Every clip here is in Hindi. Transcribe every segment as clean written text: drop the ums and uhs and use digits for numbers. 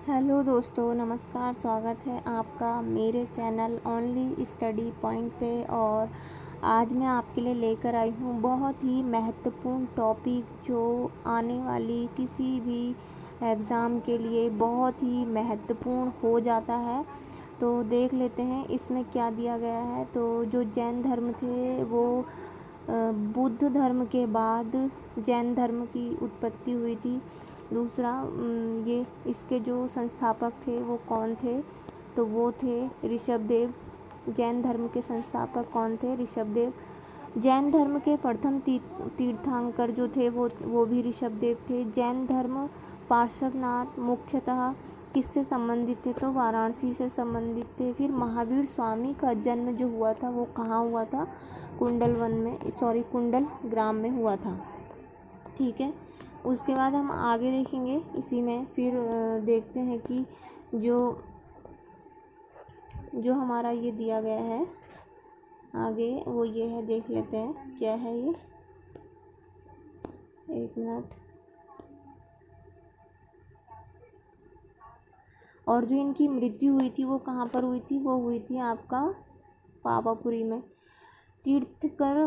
हेलो दोस्तों, नमस्कार। स्वागत है आपका मेरे चैनल ओनली स्टडी पॉइंट पे। और आज मैं आपके लिए लेकर आई हूँ बहुत ही महत्वपूर्ण टॉपिक जो आने वाली किसी भी एग्ज़ाम के लिए बहुत ही महत्वपूर्ण हो जाता है। तो देख लेते हैं इसमें क्या दिया गया है। तो जो जैन धर्म थे वो बुद्ध धर्म के बाद जैन धर्म की उत्पत्ति हुई थी। दूसरा, ये इसके जो संस्थापक थे वो कौन थे? तो वो थे ऋषभदेव। जैन धर्म के संस्थापक कौन थे? ऋषभदेव। जैन धर्म के प्रथम तीर्थंकर जो थे वो भी ऋषभदेव थे। जैन धर्म पार्श्वनाथ मुख्यतः किससे संबंधित थे? तो वाराणसी से संबंधित थे। फिर महावीर स्वामी का जन्म जो हुआ था वो कहाँ हुआ था? कुंडल ग्राम में हुआ था। ठीक है, उसके बाद हम आगे देखेंगे इसी में। फिर देखते हैं कि जो हमारा ये दिया गया है आगे वो ये है। देख लेते हैं क्या है ये। एक मिनट। और जो इनकी मृत्यु हुई थी वो कहाँ पर हुई थी? वो हुई थी आपका पावापुरी में। तीर्थकर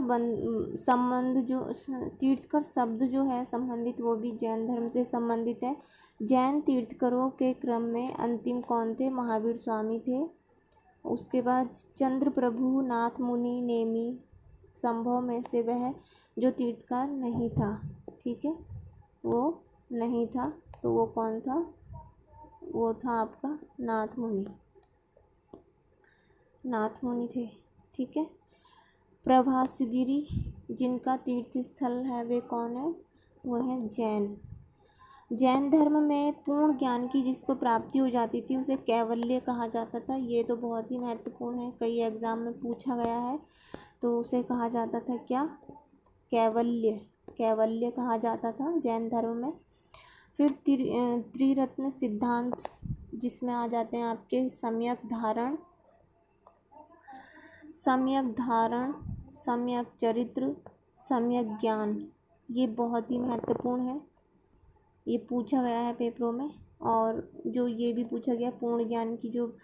शब्द जो है संबंधित वो भी जैन धर्म से संबंधित है। जैन तीर्थकरों के क्रम में अंतिम कौन थे? महावीर स्वामी थे। उसके बाद चंद्र प्रभु नाथ मुनि नेमी संभव में से वह जो तीर्थकर नहीं था। ठीक है, वो नहीं था तो वो कौन था? वो था आपका नाथ मुनि थे। ठीक है। प्रभासगिरी जिनका तीर्थ स्थल है वे कौन है? वो है जैन धर्म में पूर्ण ज्ञान की जिसको प्राप्ति हो जाती थी उसे कैवल्य कहा जाता था। ये तो बहुत ही महत्वपूर्ण है, कई एग्जाम में पूछा गया है। तो उसे कहा जाता था क्या? कैवल्य कहा जाता था जैन धर्म में। फिर त्रिरत्न सिद्धांत जिसमें आ जाते हैं आपके सम्यक धारण, सम्यक चरित्र, सम्यक ज्ञान। ये बहुत ही महत्वपूर्ण है, ये पूछा गया है पेपरों में। और जो ये भी पूछा गया पूर्ण ज्ञान की जो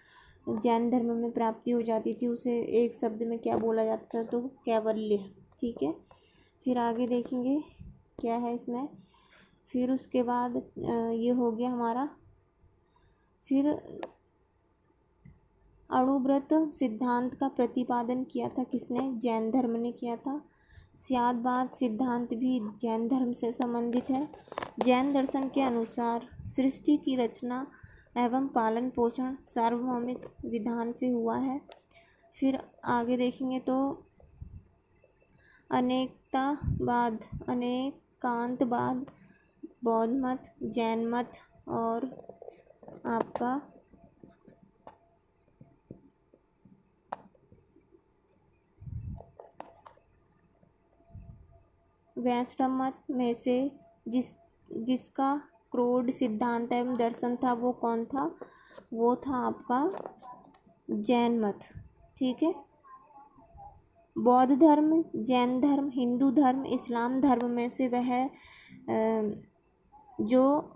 जैन धर्म में प्राप्ति हो जाती थी उसे एक शब्द में क्या बोला जाता था? तो कैवल्य। ठीक है, फिर आगे देखेंगे क्या है इसमें। फिर उसके बाद ये हो गया हमारा। फिर अणुव्रत सिद्धांत का प्रतिपादन किया था किसने? जैन धर्म ने किया था। स्यादवाद सिद्धांत भी जैन धर्म से संबंधित है। जैन दर्शन के अनुसार सृष्टि की रचना एवं पालन पोषण सार्वभौमिक विधान से हुआ है। फिर आगे देखेंगे तो अनेकांतवाद, बौद्ध मत, जैन मत और आपका वैष्णव मत में से जिसका क्रोध सिद्धांत एवं दर्शन था वो कौन था? वो था आपका जैन मत। ठीक है। बौद्ध धर्म, जैन धर्म, हिंदू धर्म, इस्लाम धर्म में से वह जो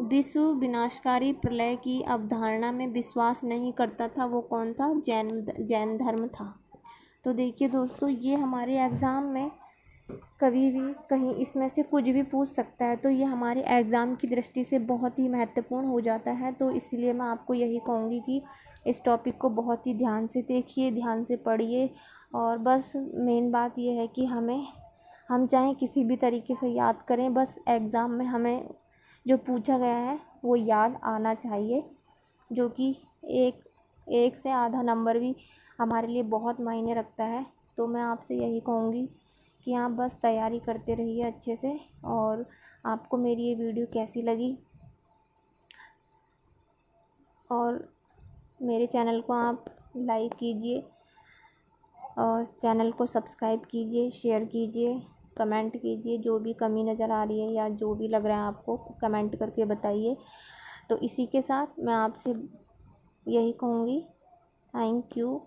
विश्व विनाशकारी प्रलय की अवधारणा में विश्वास नहीं करता था वो कौन था? जैन धर्म था। तो देखिए दोस्तों, ये हमारे एग्ज़ाम में कभी भी कहीं इसमें से कुछ भी पूछ सकता है। तो ये हमारे एग्ज़ाम की दृष्टि से बहुत ही महत्वपूर्ण हो जाता है। तो इसलिए मैं आपको यही कहूँगी कि इस टॉपिक को बहुत ही ध्यान से देखिए, ध्यान से पढ़िए। और बस मेन बात ये है कि हम चाहे किसी भी तरीके से याद करें, बस एग्ज़ाम में हमें जो पूछा गया है वो याद आना चाहिए। जो कि एक से आधा नंबर भी हमारे लिए बहुत मायने रखता है। तो मैं आपसे यही कहूँगी कि आप बस तैयारी करते रहिए अच्छे से। और आपको मेरी ये वीडियो कैसी लगी और मेरे चैनल को आप लाइक कीजिए और चैनल को सब्सक्राइब कीजिए, शेयर कीजिए, कमेंट कीजिए। जो भी कमी नज़र आ रही है या जो भी लग रहा है आपको कमेंट करके बताइए। तो इसी के साथ मैं आपसे यही कहूँगी, थैंक यू।